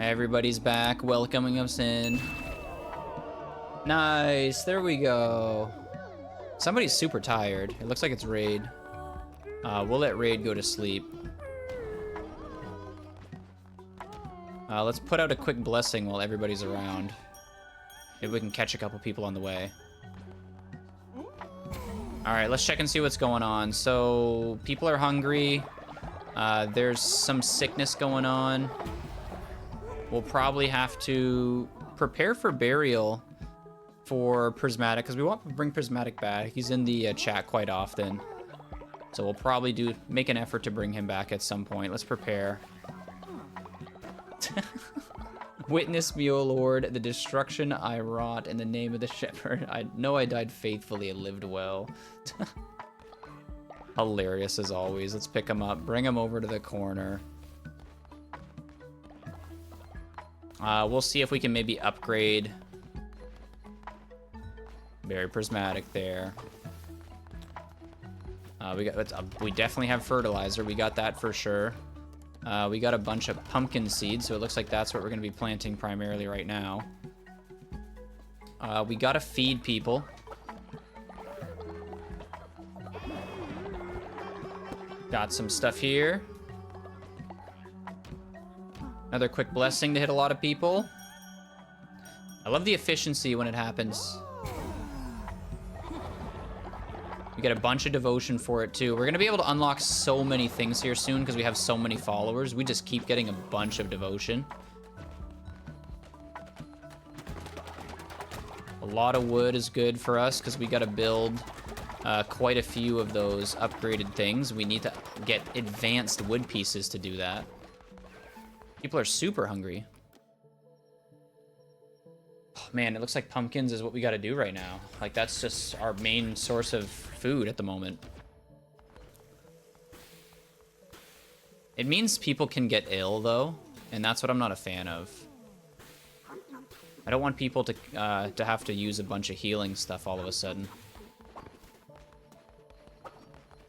Everybody's back, welcoming us in. Nice, there we go. Somebody's super tired. It looks like it's Raid. We'll let Raid go to sleep. Let's put out a quick blessing while everybody's around. Maybe we can catch a couple people on the way. Alright, let's check and see what's going on. So, people are hungry. There's some sickness going on. We'll probably have to prepare for burial for Prismatic, because we want to bring Prismatic back. He's in the chat quite often. So we'll probably make an effort to bring him back at some point. Let's prepare. Witness me, O Lord, the destruction I wrought in the name of the shepherd. I know I died faithfully and lived well. Hilarious as always. Let's pick him up, bring him over to the corner. We'll see if we can maybe upgrade. Very prismatic there. We definitely have fertilizer. We got that for sure. We got a bunch of pumpkin seeds, so it looks like that's what we're going to be planting primarily right now. We got to feed people. Got some stuff here. Another quick blessing to hit a lot of people. I love the efficiency when it happens. We get a bunch of devotion for it too. We're gonna be able to unlock so many things here soon because we have so many followers. We just keep getting a bunch of devotion. A lot of wood is good for us because we gotta build quite a few of those upgraded things. We need to get advanced wood pieces to do that. People are super hungry. Oh, man, it looks like pumpkins is what we got to do right now. Like, that's just our main source of food at the moment. It means people can get ill, though, and that's what I'm not a fan of. I don't want people to have to use a bunch of healing stuff all of a sudden.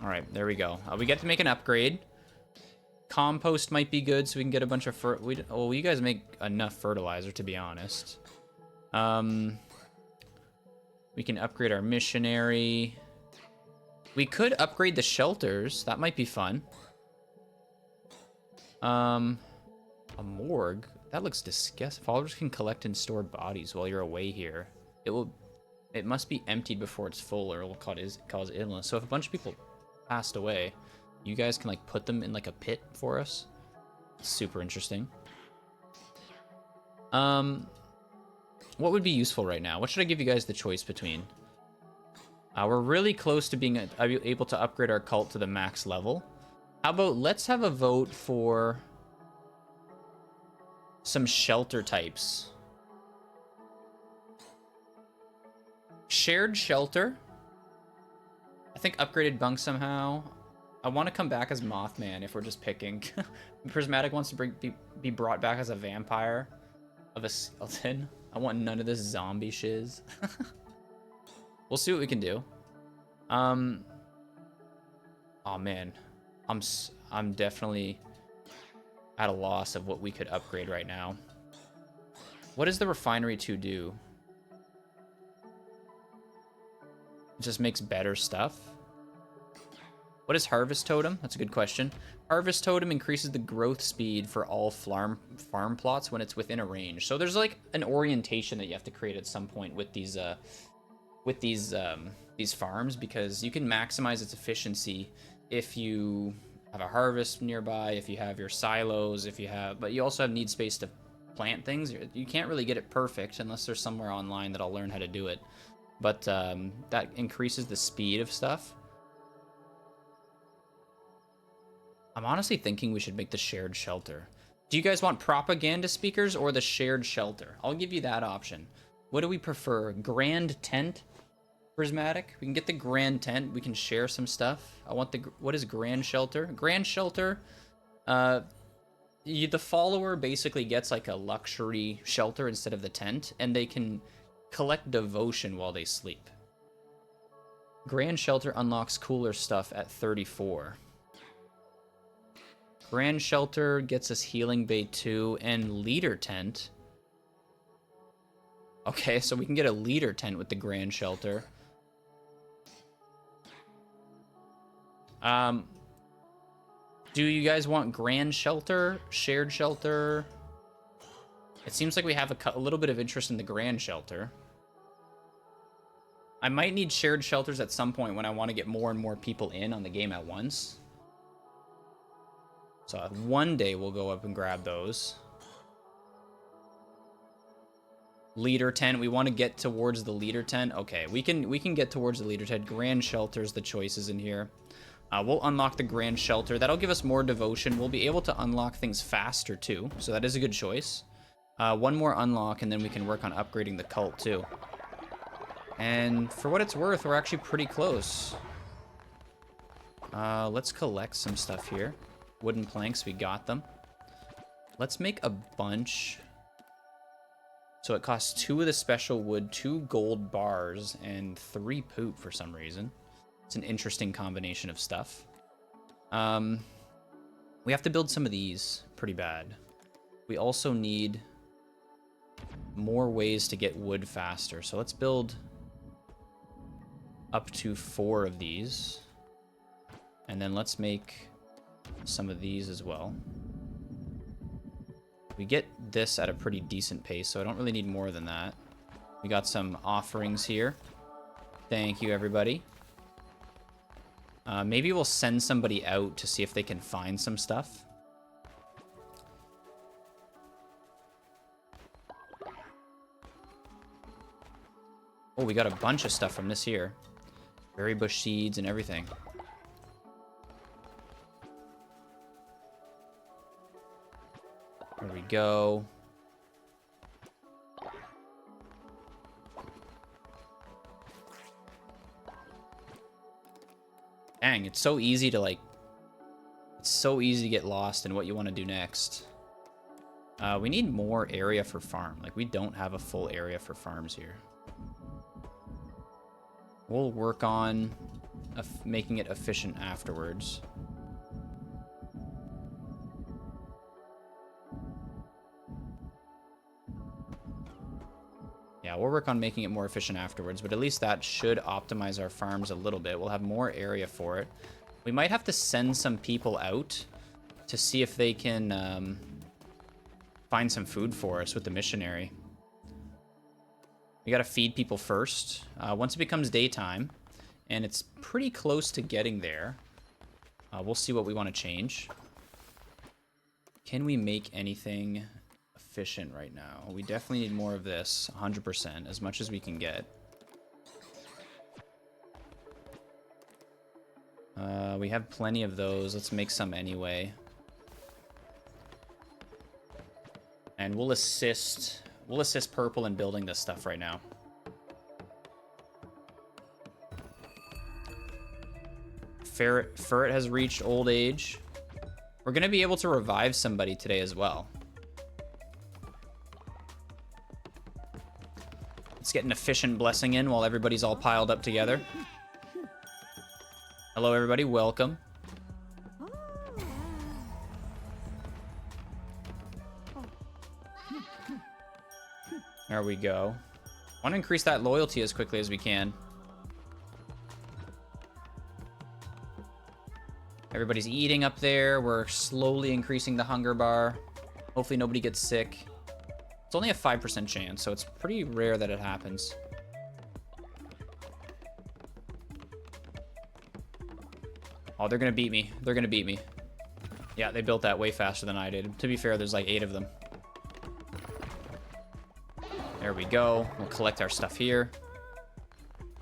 All right, there we go. We get to make an upgrade. Compost might be good, so we can get a bunch of well, you guys make enough fertilizer, to be honest. We can upgrade our missionary. We could upgrade the shelters. That might be fun. A morgue. That looks disgusting. Followers can collect and store bodies while you're away here. It must be emptied before it's full, or it will cause illness. So if a bunch of people passed away, you guys can like put them in like a pit for us. Super interesting. What would be useful right now? What should I give you guys the choice between? We're really close to being able to upgrade our cult to the max level. How about let's have a vote for some shelter types. Shared shelter. I think upgraded bunk somehow. I want to come back as Mothman if we're just picking. Prismatic wants to be brought back as a vampire of a skeleton. I want none of this zombie shiz. We'll see what we can do. Oh man, I'm definitely at a loss of what we could upgrade right now. What does the refinery 2 do? It just makes better stuff. What is Harvest Totem? That's a good question. Harvest Totem increases the growth speed for all farm plots when it's within a range. So there's like an orientation that you have to create at some point with these farms, because you can maximize its efficiency if you have a harvest nearby, if you have your silos, but you also need space to plant things. You can't really get it perfect unless there's somewhere online that I'll learn how to do it. But that increases the speed of stuff. I'm honestly thinking we should make the shared shelter. Do you guys want propaganda speakers or the shared shelter? I'll give you that option. What do we prefer? Grand tent? Prismatic? We can get the grand tent. We can share some stuff. What is grand shelter? Grand shelter, the follower basically gets like a luxury shelter instead of the tent, and they can collect devotion while they sleep. Grand shelter unlocks cooler stuff at 34. Grand Shelter gets us Healing Bay 2 and Leader Tent. Okay, so we can get a Leader Tent with the Grand Shelter. Do you guys want Grand Shelter? Shared Shelter? It seems like we have a little bit of interest in the Grand Shelter. I might need shared shelters at some point when I want to get more and more people in on the game at once. So one day we'll go up and grab those. Leader tent. We want to get towards the leader tent. Okay, we can get towards the leader tent. Grand Shelter's the choices in here. We'll unlock the Grand Shelter. That'll give us more devotion. We'll be able to unlock things faster too, so that is a good choice. One more unlock, and then we can work on upgrading the cult too. And for what it's worth, we're actually pretty close. Let's collect some stuff here. Wooden planks, we got them. Let's make a bunch. So it costs 2 of the special wood, 2 gold bars, and 3 poop for some reason. It's an interesting combination of stuff. We have to build some of these pretty bad. We also need more ways to get wood faster. So let's build up to 4 of these. And then let's make some of these as well. We get this at a pretty decent pace, so I don't really need more than that. We got some offerings here. Thank you, everybody. Maybe we'll send somebody out to see if they can find some stuff. Oh, we got a bunch of stuff from this here. Berry bush seeds and everything. There we go. Dang, it's so easy to like... It's so easy to get lost in what you want to do next. We need more area for farm. Like, we don't have a full area for farms here. We'll work on making it efficient afterwards. Yeah, we'll work on making it more efficient afterwards, but at least that should optimize our farms a little bit. We'll have more area for it. We might have to send some people out to see if they can find some food for us with the missionary. We gotta feed people first. Once it becomes daytime, and it's pretty close to getting there, we'll see what we want to change. Can we make anything efficient right now? We definitely need more of this, 100%, as much as we can get. We have plenty of those. Let's make some anyway. And we'll assist Purple in building this stuff right now. Ferret has reached old age. We're gonna be able to revive somebody today as well. Let's get an efficient blessing in while everybody's all piled up together. Hello, everybody. Welcome. There we go. I want to increase that loyalty as quickly as we can. Everybody's eating up there. We're slowly increasing the hunger bar. Hopefully nobody gets sick. It's only a 5% chance, so it's pretty rare that it happens. Oh, they're gonna beat me. They're gonna beat me. Yeah, they built that way faster than I did. To be fair, there's like 8 of them. There we go. We'll collect our stuff here.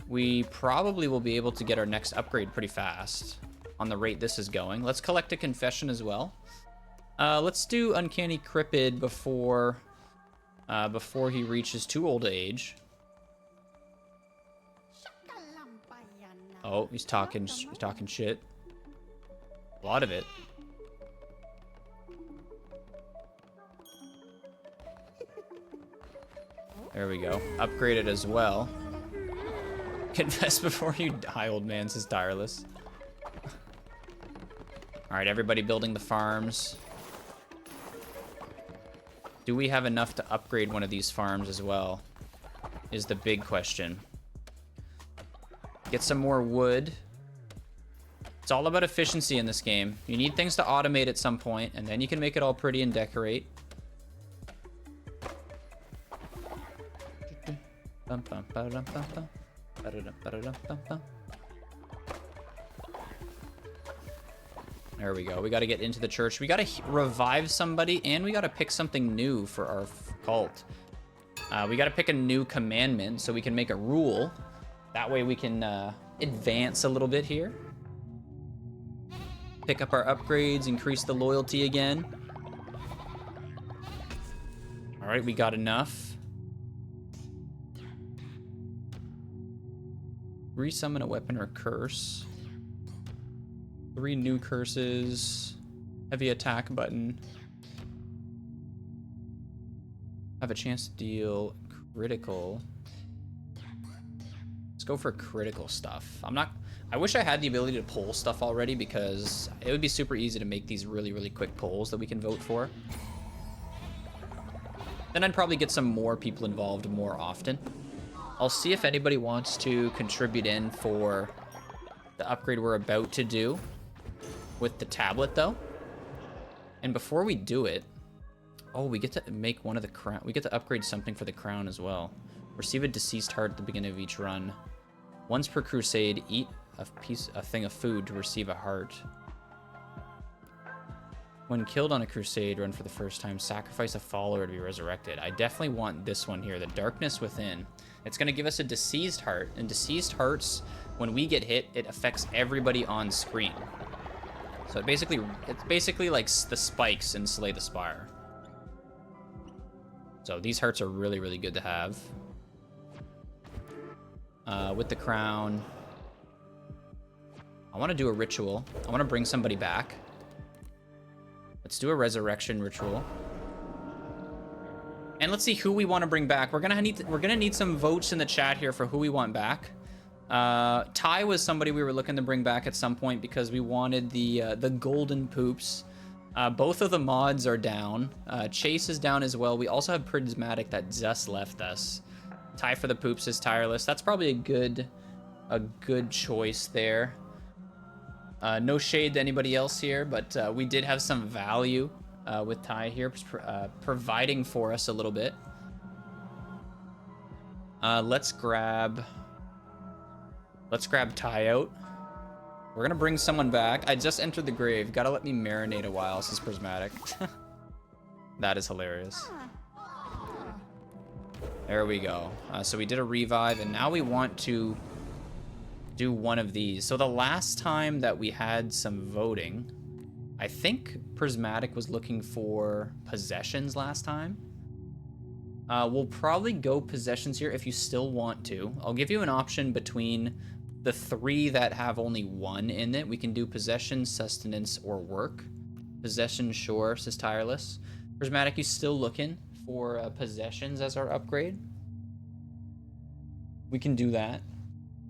We probably will be able to get our next upgrade pretty fast on the rate this is going. Let's collect a confession as well. Let's do Uncanny Cryptid before he reaches too old age. Oh, he's talking shit. A lot of it. There we go. Upgrade it as well. Confess before you die, old man, says Tireless. All right, everybody building the farms. Do we have enough to upgrade one of these farms as well? Is the big question. Get some more wood. It's all about efficiency in this game. You need things to automate at some point, and then you can make it all pretty and decorate. There we go. We got to get into the church. We got to revive somebody, and we got to pick something new for our cult. We got to pick a new commandment so we can make a rule. That way we can advance a little bit here. Pick up our upgrades, increase the loyalty again. All right, we got enough. Resummon a weapon or curse. 3 new curses. Heavy attack button. Have a chance to deal critical. Let's go for critical stuff. I wish I had the ability to pull stuff already, because it would be super easy to make these really, really quick polls that we can vote for. Then I'd probably get some more people involved more often. I'll see if anybody wants to contribute in for the upgrade we're about to do with the tablet, though. And before we do it, oh, we get to make one of the crown. We get to upgrade something for the crown as well. Receive a deceased heart at the beginning of each run. Once per crusade, eat a thing of food to receive a heart. When killed on a crusade, run for the first time, sacrifice a follower to be resurrected. I definitely want this one here, the Darkness Within. It's going to give us a deceased heart, and deceased hearts, when we get hit, it affects everybody on screen. So it's basically like the spikes in Slay the Spire. So these hearts are really, really good to have. With the crown, I want to do a ritual. I want to bring somebody back. Let's do a resurrection ritual. And let's see who we want to bring back. We're gonna need some votes in the chat here for who we want back. Ty was somebody we were looking to bring back at some point because we wanted the golden poops. Both of the mods are down. Chase is down as well. We also have Prismatic that just left us. Ty for the poops is tireless. That's probably a good choice there. No shade to anybody else here, but we did have some value with Ty here, providing for us a little bit. Let's grab Ty out. We're gonna bring someone back. I just entered the grave. Gotta let me marinate a while, says Prismatic. That is hilarious. There we go. So we did a revive, and now we want to do one of these. So the last time that we had some voting, I think Prismatic was looking for possessions last time. We'll probably go possessions here if you still want to. I'll give you an option between the 3 that have only 1 in it. We can do possession, sustenance, or work. Possession, sure, says Tireless. Prismatic, you still looking for possessions as our upgrade? We can do that.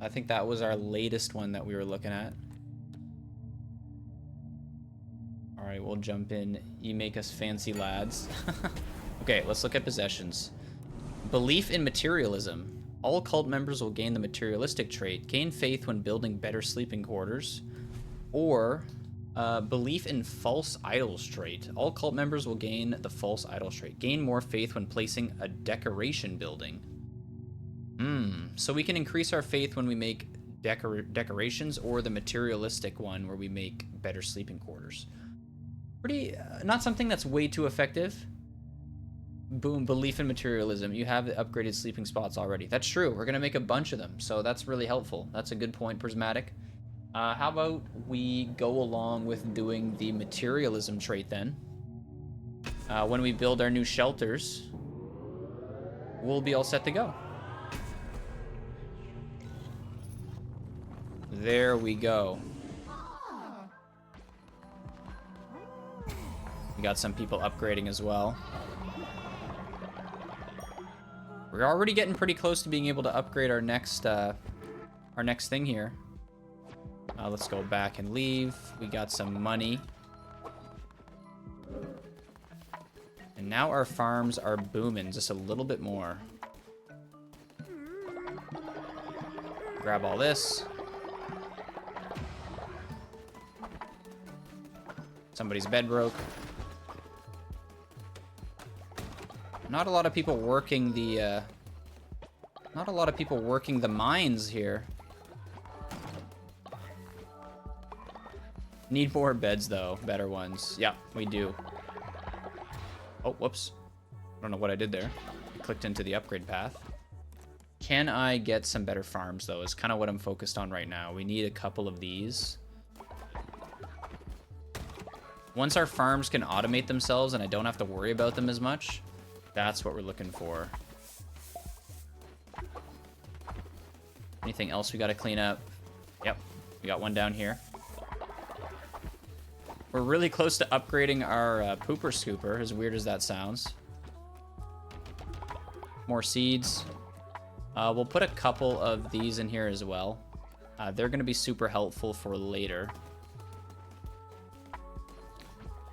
I think that was our latest one that we were looking at. All right, we'll jump in. You make us fancy lads. Okay, let's look at possessions. Belief in materialism. All cult members will gain the materialistic trait. Gain faith when building better sleeping quarters. Or belief in false idols trait. All cult members will gain the false idols trait. Gain more faith when placing a decoration building. So we can increase our faith when we make decorations, or the materialistic one where we make better sleeping quarters. Pretty, not something that's way too effective. Boom, belief in materialism. You have the upgraded sleeping spots already. That's true. We're going to make a bunch of them, so that's really helpful. That's a good point, Prismatic. How about we go along with doing the materialism trait then? When we build our new shelters, we'll be all set to go. There we go. We got some people upgrading as well. We're already getting pretty close to being able to upgrade our next thing here. Let's go back and leave. We got some money. And now our farms are booming just a little bit more. Grab all this. Somebody's bed broke. Not a lot of people working the, mines here. Need more beds, though. Better ones. Yeah, we do. Oh, whoops. I don't know what I did there. I clicked into the upgrade path. Can I get some better farms, though, is kind of what I'm focused on right now. We need a couple of these. Once our farms can automate themselves and I don't have to worry about them as much, that's what we're looking for. Anything else we got to clean up? Yep, we got one down here. We're really close to upgrading our pooper scooper, as weird as that sounds. More seeds. We'll put a couple of these in here as well. They're going to be super helpful for later.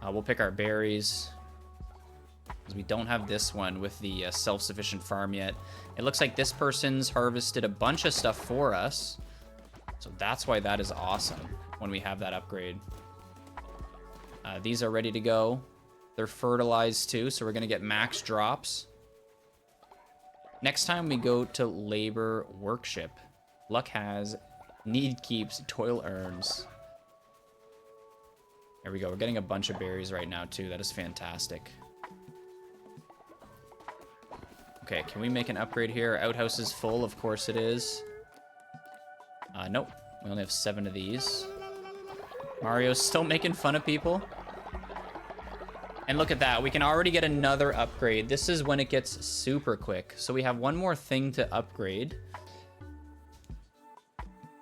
We'll pick our berries, because we don't have this one with the self-sufficient farm yet. It looks like this person's harvested a bunch of stuff for us, so that's why that is awesome when we have that upgrade. These are ready to go. They're fertilized too, so we're going to get max drops. Next time we go to labor workshop, luck has, need keeps, toil earns. There we go. We're getting a bunch of berries right now too. That is fantastic. Okay, can we make an upgrade here? Outhouse is full, of course it is. Nope. We only have 7 of these. Mario's still making fun of people. And look at that. We can already get another upgrade. This is when it gets super quick. So we have one more thing to upgrade.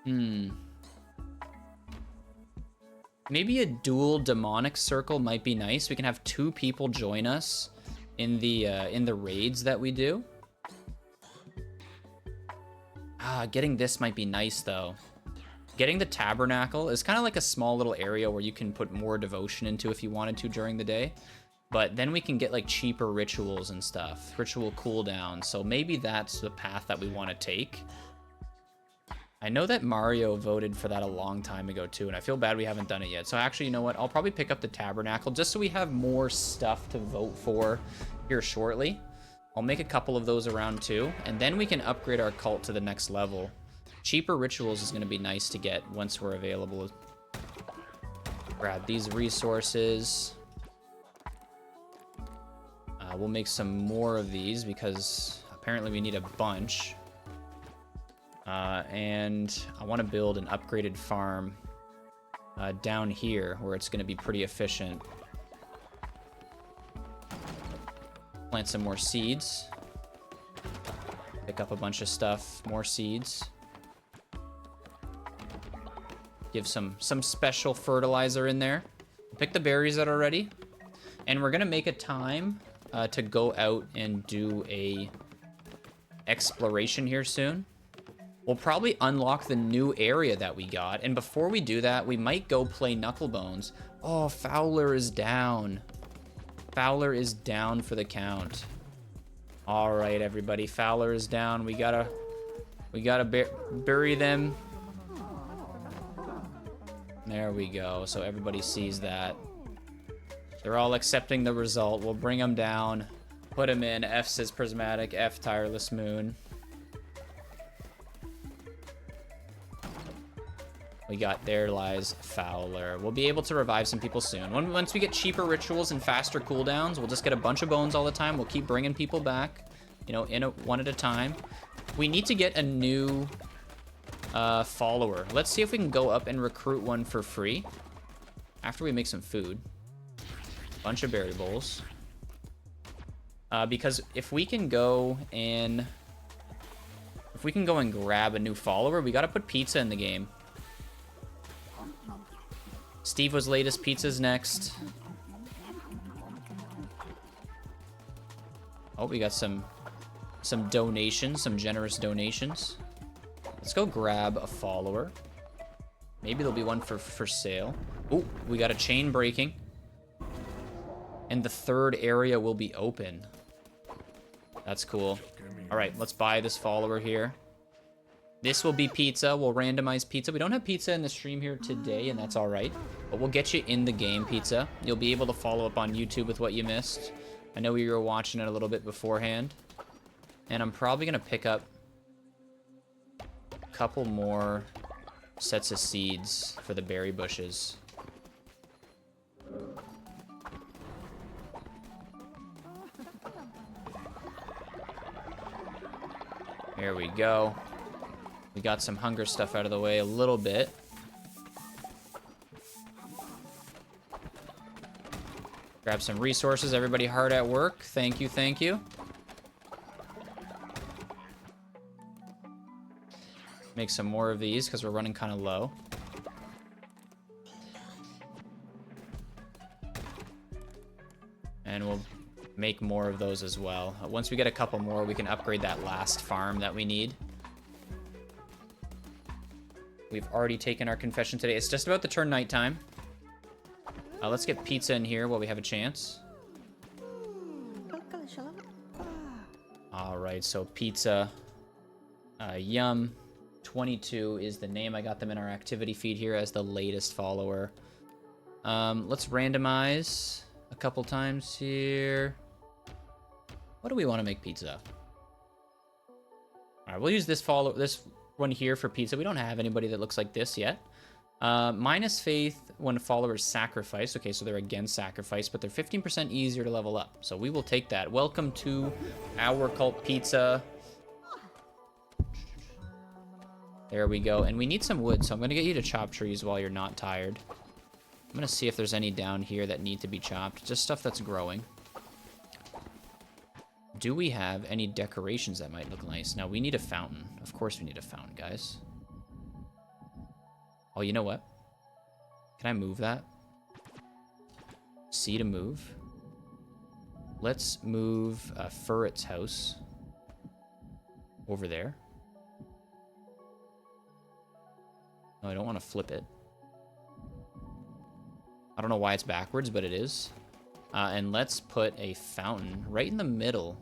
Maybe a dual demonic circle might be nice. We can have 2 people join us in the raids that we do. Getting this might be nice though. Getting the tabernacle is kind of like a small little area where you can put more devotion into if you wanted to during the day. But then we can get like cheaper rituals and stuff, ritual cooldown. So maybe that's the path that we want to take. I know that Mario voted for that a long time ago too, and I feel bad we haven't done it yet. So actually, you know what? I'll probably pick up the tabernacle just so we have more stuff to vote for here shortly. I'll make a couple of those around too, and then we can upgrade our cult to the next level. Cheaper rituals is going to be nice to get once we're available. Grab these resources. We'll make some more of these because apparently we need a bunch. And I want to build an upgraded farm down here where it's going to be pretty efficient. Plant some more seeds. Pick up a bunch of stuff, more seeds. Give some special fertilizer in there. Pick the berries that are ready. And we're going to make a time to go out and do a exploration here soon. We'll probably unlock the new area that we got. And before we do that, we might go play Knucklebones. Oh, Fowler is down. Fowler is down for the count. All right, everybody. Fowler is down. We gotta bury them. There we go. So everybody sees that. They're all accepting the result. We'll bring them down. Put them in. F says Prismatic. F Tireless Moon. We got There Lies Fowler. We'll be able to revive some people soon. Once we get cheaper rituals and faster cooldowns, we'll just get a bunch of bones all the time. We'll keep bringing people back, you know, one at a time. We need to get a new follower. Let's see if we can go up and recruit one for free after we make some food. Bunch of berry bowls. Because if we can go and grab a new follower, we got to put pizza in the game. Steve was latest. Pizza's next. Oh, we got some donations, some generous donations. Let's go grab a follower. Maybe there'll be one for sale. Oh, we got a chain breaking. And the third area will be open. That's cool. All right, let's buy this follower here. This will be pizza. We'll randomize pizza. We don't have pizza in the stream here today, and that's all right. But we'll get you in the game, pizza. You'll be able to follow up on YouTube with what you missed. I know you were watching it a little bit beforehand. And I'm probably going to pick up a couple more sets of seeds for the berry bushes. There we go. We got some hunger stuff out of the way a little bit. Grab some resources. Everybody hard at work. Thank you, thank you. Make some more of these because we're running kind of low. And we'll make more of those as well. Once we get a couple more, we can upgrade that last farm that we need. We've already taken our confession today. It's just about to turn nighttime. Let's get pizza in here while we have a chance. All right, so pizza. Yum. 22 is the name. I got them in our activity feed here as the latest follower. Let's randomize a couple times here. What do we want to make pizza? All right, we'll use this one here for pizza. We don't have anybody that looks like this yet. Minus faith when followers sacrifice. Okay, so they're against sacrifice, but they're 15% easier to level up. So we will take that. Welcome to our cult pizza. There we go. And we need some wood, so I'm going to get you to chop trees while you're not tired. I'm going to see if there's any down here that need to be chopped. Just stuff that's growing. Do we have any decorations that might look nice? Now, we need a fountain. Of course we need a fountain, guys. Oh, you know what? Can I move that? C to move. Let's move Furret's house over there. No, I don't want to flip it. I don't know why it's backwards, but it is. And let's put a fountain right in the middle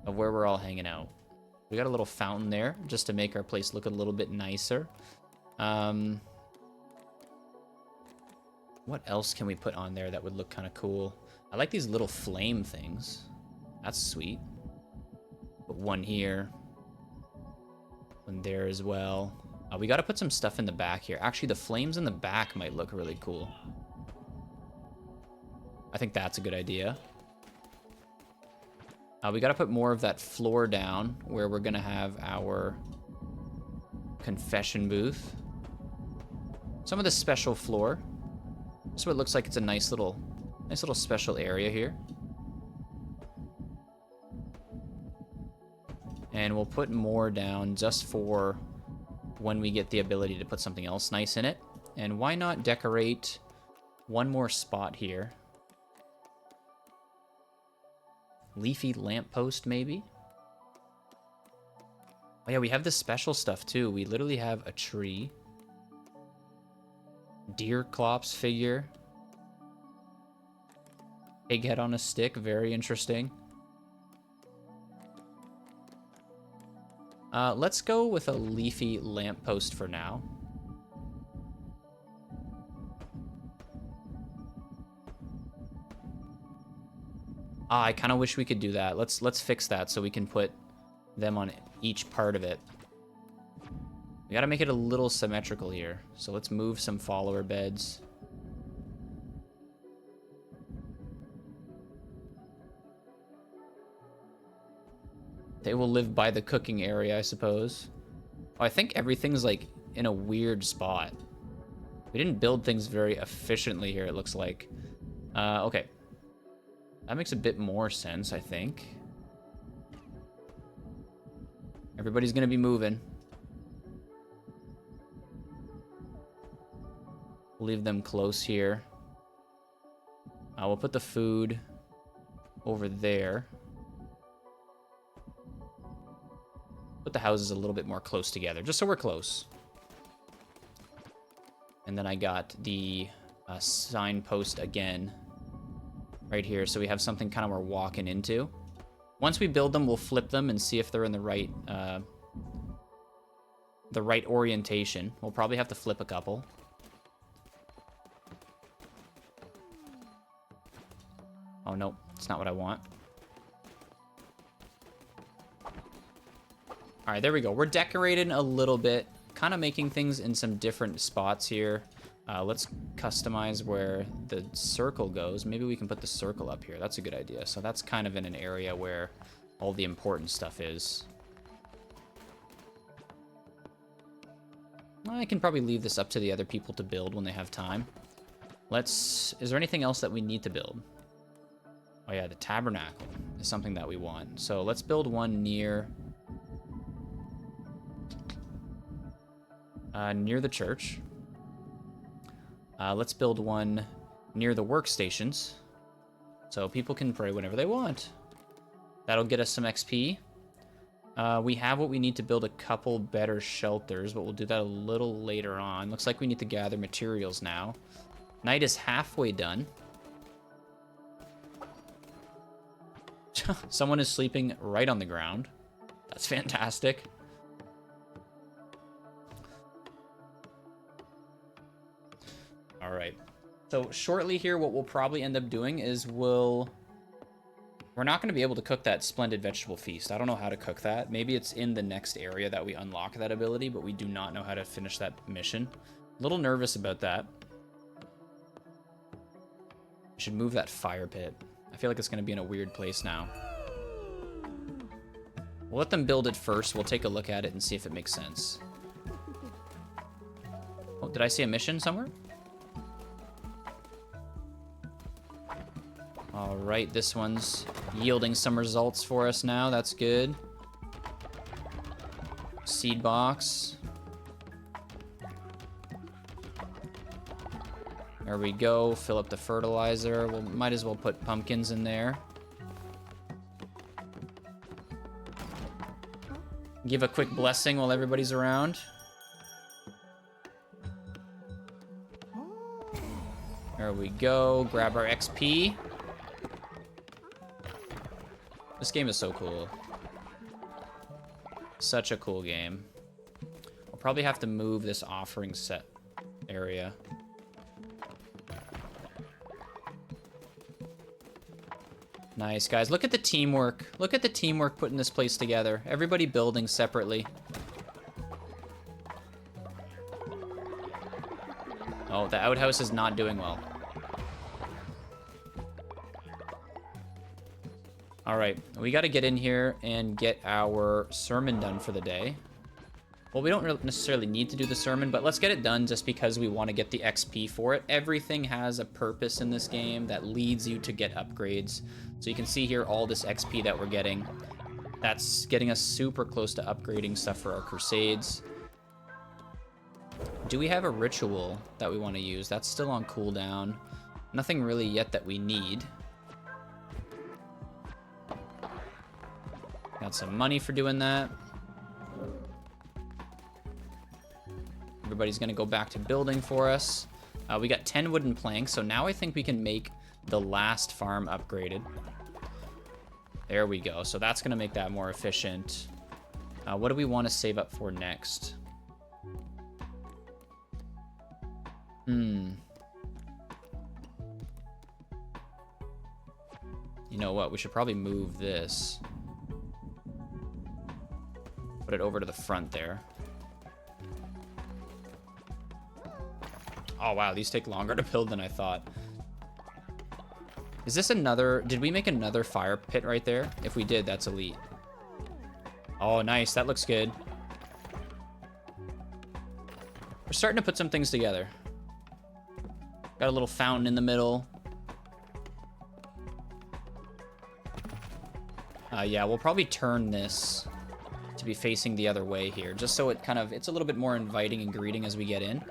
of where we're all hanging out. We got a little fountain there just to make our place look a little bit nicer. What else can we put on there that would look kind of cool? I like these little flame things. That's sweet. Put one here. One there as well. We got to put some stuff in the back here. Actually, the flames in the back might look really cool. I think that's a good idea. We got to put more of that floor down where we're going to have our confession booth. Some of the special floor. So it looks like it's a nice little special area here. And we'll put more down just for when we get the ability to put something else nice in it. And why not decorate one more spot here? Leafy lamppost, maybe? Oh yeah, we have the special stuff too. We literally have a tree. Deer Clops figure. Pig head on a stick, very interesting. Let's go with a leafy lamppost for now. I kind of wish we could do that. Let's fix that so we can put them on each part of it. We got to make it a little symmetrical here. So let's move some follower beds. They will live by the cooking area, I suppose. Oh, I think everything's like in a weird spot. We didn't build things very efficiently here, it looks like. Okay. That makes a bit more sense, I think. Everybody's gonna be moving. We'll leave them close here. We'll put the food over there. Put the houses a little bit more close together, just so we're close. And then I got the signpost again right here, so we have something kind of we're walking into. Once we build them, we'll flip them and see if they're in the right orientation. We'll probably have to flip a couple. Oh, no, it's not what I want. All right, there we go. We're decorating a little bit, kind of making things in some different spots here. Let's customize where the circle goes. Maybe we can put the circle up here. That's a good idea. So that's kind of in an area where all the important stuff is. I can probably leave this up to the other people to build when they have time. Is there anything else that we need to build? Oh yeah, the tabernacle is something that we want. So let's build one near the church. Let's build one near the workstations, so people can pray whenever they want. That'll get us some XP. We have what we need to build a couple better shelters, but we'll do that a little later on. Looks like we need to gather materials now. Night is halfway done. Someone is sleeping right on the ground. That's fantastic. All right. So shortly here, what we'll probably end up doing is we're not going to be able to cook that splendid vegetable feast. I don't know how to cook that. Maybe it's in the next area that we unlock that ability, but we do not know how to finish that mission. A little nervous about that. I should move that fire pit. I feel like it's going to be in a weird place now. We'll let them build it first. We'll take a look at it and see if it makes sense. Oh, did I see a mission somewhere? All right, this one's yielding some results for us now. That's good. Seed box. There we go. Fill up the fertilizer. We might as well put pumpkins in there. Give a quick blessing while everybody's around. There we go. Grab our XP. This game is so cool. Such a cool game. I'll probably have to move this offering set area. Nice, guys. Look at the teamwork. Look at the teamwork putting this place together. Everybody building separately. Oh, the outhouse is not doing well. All right, we got to get in here and get our sermon done for the day. Well, we don't necessarily need to do the sermon, but let's get it done just because we want to get the XP for it. Everything has a purpose in this game that leads you to get upgrades. So you can see here all this XP that we're getting. That's getting us super close to upgrading stuff for our crusades. Do we have a ritual that we want to use? That's still on cooldown. Nothing really yet that we need. Got some money for doing that. Everybody's gonna go back to building for us. We got 10 wooden planks, so now I think we can make the last farm upgraded. There we go. So that's gonna make that more efficient. What do we want to save up for next? You know what? We should probably move this. Put it over to the front there. Oh, wow. These take longer to build than I thought. Is this another... Did we make another fire pit right there? If we did, that's elite. Oh, nice. That looks good. We're starting to put some things together. Got a little fountain in the middle. Yeah, we'll probably turn this to be facing the other way here, just so it kind of, it's a little bit more inviting and greeting as we get in.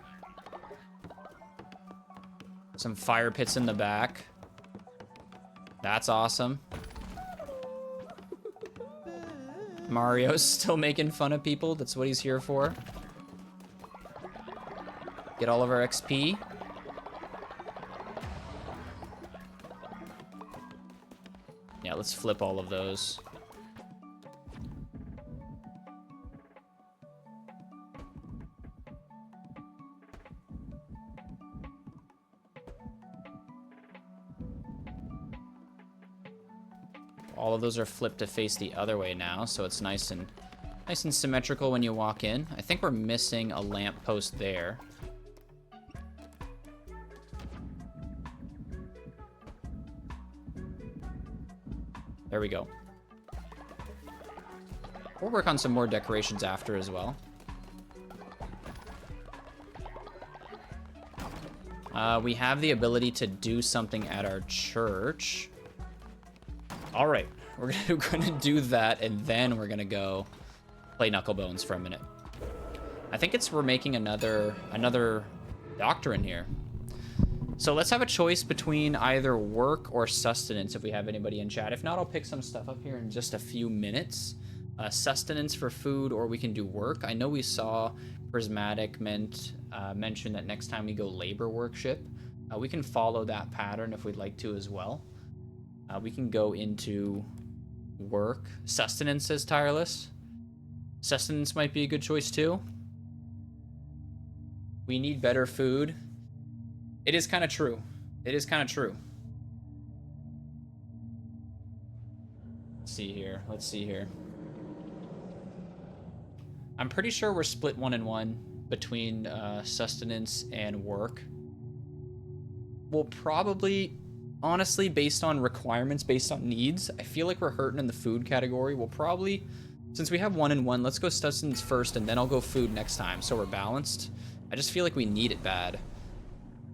Some fire pits in the back. That's awesome. Mario's still making fun of people. That's what he's here for. Get all of our XP. let's flip all of those. All of those are flipped to face the other way now, so it's nice and symmetrical when you walk in. I think we're missing a lamppost there. There we go. We'll work on some more decorations after as well. We have the ability to do something at our church. All right, we're gonna do that, and then we're gonna go play Knucklebones for a minute. I think we're making another doctor in here. So let's have a choice between either work or sustenance if we have anybody in chat. If not, I'll pick some stuff up here in just a few minutes. Sustenance for food, or we can do work. I know we saw Prismatic mention that next time we go labor workship, we can follow that pattern if we'd like to as well. We can go into work. Sustenance, says Tireless. Sustenance might be a good choice too. We need better food. It is kind of true. It is kind of true. Let's see here. Let's see here. I'm pretty sure we're split 1-1 between sustenance and work. We'll probably, honestly, based on requirements, based on needs, I feel like we're hurting in the food category. We'll probably, since we have 1-1, let's go sustenance first, and then I'll go food next time, so we're balanced. I just feel like we need it bad.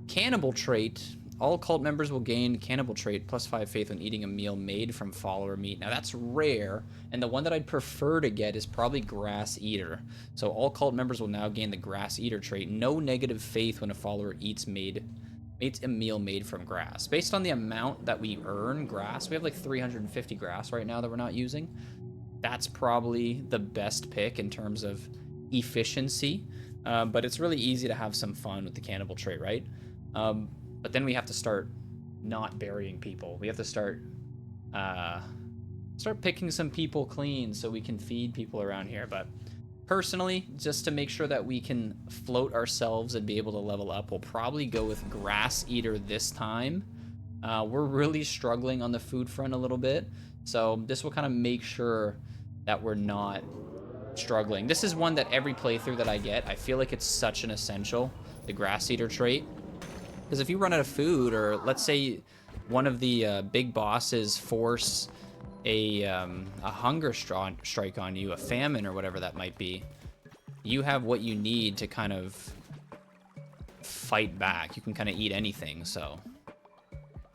Cannibal trait. All cult members will gain cannibal trait +5 faith when eating a meal made from follower meat. Now that's rare, and the one that I'd prefer to get is probably grass eater. So all cult members will now gain the grass eater trait. No negative faith when a follower eats a meal made from grass. Based on the amount that we earn grass, we have like 350 grass right now that we're not using. That's probably the best pick in terms of efficiency, but it's really easy to have some fun with the cannibal trait, right? But then we have to start not burying people. We have to start picking some people clean so we can feed people around here. But personally, just to make sure that we can float ourselves and be able to level up, we'll probably go with grass eater this time. We're really struggling on the food front a little bit, so this will kind of make sure that we're not struggling. This is one that every playthrough that I get, I feel like it's such an essential, the grass eater trait. Because if you run out of food, or let's say one of the big bosses force a hunger strike on you, a famine or whatever that might be, you have what you need to kind of fight back. You can kind of eat anything, so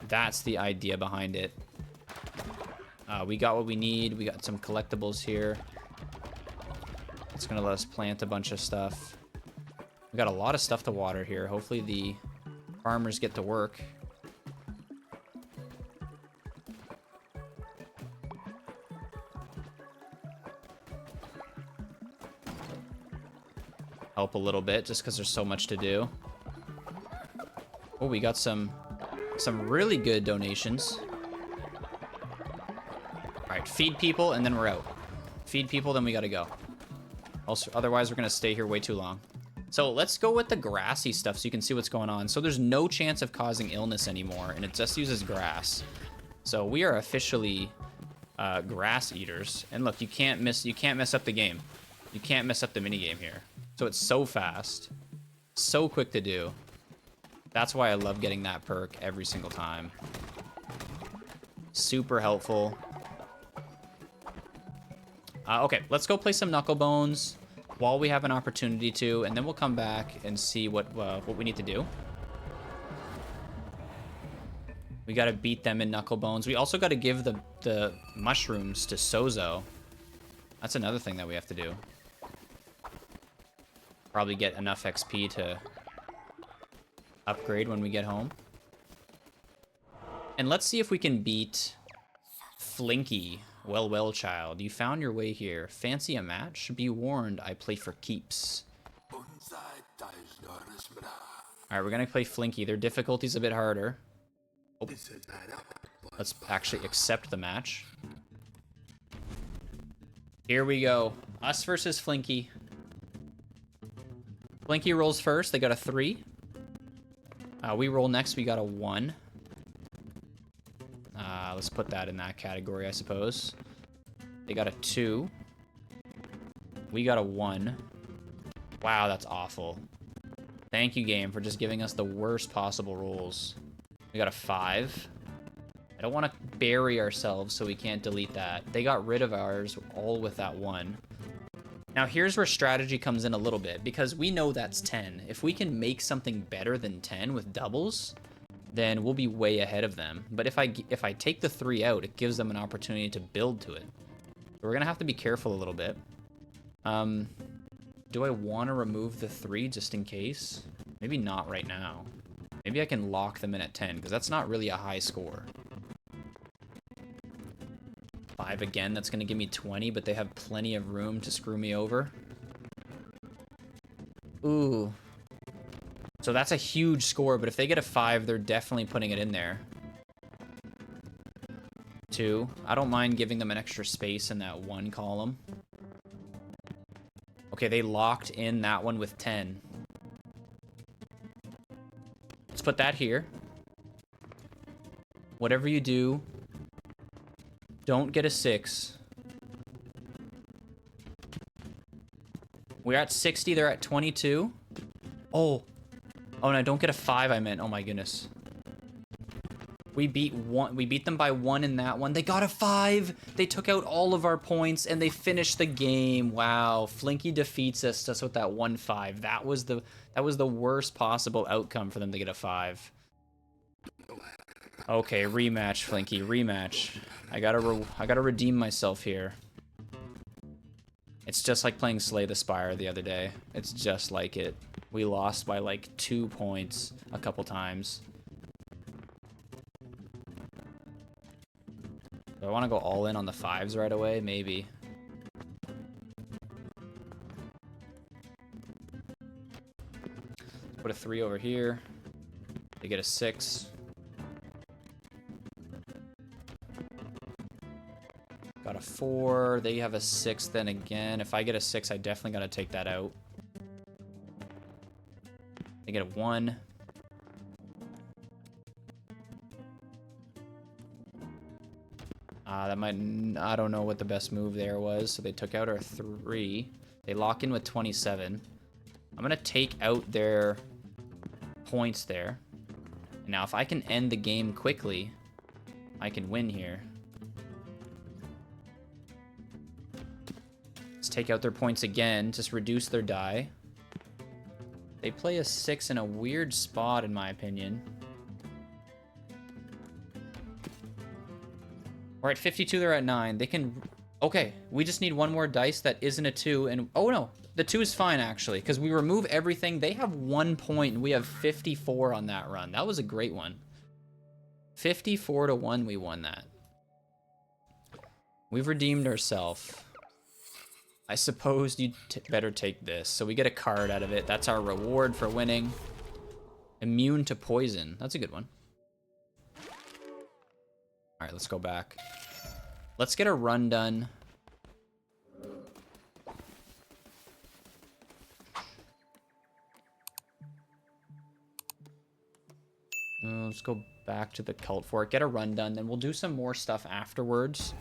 that's the idea behind it. We got what we need. We got some collectibles here. It's gonna let us plant a bunch of stuff. We got a lot of stuff to water here. Hopefully the farmers get to work. Help a little bit just because there's so much to do. Oh, we got some really good donations. All right, feed people and then we're out. Feed people, then we gotta go. Also, otherwise we're gonna stay here way too long. So let's go with the grassy stuff so you can see what's going on. So there's no chance of causing illness anymore, and it just uses grass. So we are officially grass eaters. And look, you can't mess up the game. You can't mess up the mini game here. So it's so fast, so quick to do. That's why I love getting that perk every single time. Super helpful. Okay, let's go play some Knucklebones while we have an opportunity to, and then we'll come back and see what we need to do. We got to beat them in Knucklebones. We also got to give the mushrooms to Sozo. That's another thing that we have to do. Probably get enough XP to upgrade when we get home. And let's see if we can beat Flinky. Well, child, you found your way here. Fancy a match? Be warned, I play for keeps. Alright, we're gonna play Flinky. Their difficulty's a bit harder. Oh. Let's actually accept the match. Here we go. Us versus Flinky. Flinky rolls first. They got a 3. We roll next. We got a 1. Let's put that in that category, I suppose. They got a 2. We got a 1. Wow, that's awful. Thank you, game, for just giving us the worst possible rolls. We got a 5. I don't want to bury ourselves so we can't delete that. They got rid of ours all with that 1. Now here's where strategy comes in a little bit, because we know that's 10. If we can make something better than 10 with doubles, then we'll be way ahead of them. But if I take the 3 out, it gives them an opportunity to build to it. So we're gonna have to be careful a little bit. Do I want to remove the 3 just in case? Maybe not right now. Maybe I can lock them in at 10, because that's not really a high score. 5 again, that's going to give me 20, but they have plenty of room to screw me over. Ooh. So that's a huge score, but if they get a 5, they're definitely putting it in there. 2. I don't mind giving them an extra space in that 1 column. Okay, they locked in that one with 10. Let's put that here. Whatever you do, don't get a 6. We're at 60, they're at 22. Oh. Oh no, don't get a 5, I meant. Oh my goodness. We beat them by 1 in that one. They got a 5. They took out all of our points and they finished the game. Wow. Flinky defeats us just with that 1-5. That was the worst possible outcome for them to get a 5. Okay, rematch, Flinky, rematch. I gotta redeem myself here. It's just like playing Slay the Spire the other day. It's just like it. We lost by like 2 points a couple times. Do I want to go all in on the 5s right away? Maybe. Put a 3 over here. They get a 6. Got a 4. They have a 6 then again. If I get a 6, I definitely got to take that out. They get a 1. That might... I don't know what the best move there was. So they took out our 3. They lock in with 27. I'm going to take out their points there. Now, if I can end the game quickly, I can win here. Let's take out their points again. Just reduce their die. They play a 6 in a weird spot, in my opinion. We're at 52, they're at 9. They can... Okay, we just need one more dice that isn't a 2, and... Oh, no. The 2 is fine, actually, because we remove everything. They have 1 point, and we have 54 on that run. That was a great one. 54-1, we won that. We've redeemed ourselves. I suppose you'd better take this. So we get a card out of it. That's our reward for winning. Immune to poison. That's a good one. All right, let's go back. Let's get a run done. Let's go back to the cult fort. Get a run done. Then we'll do some more stuff afterwards.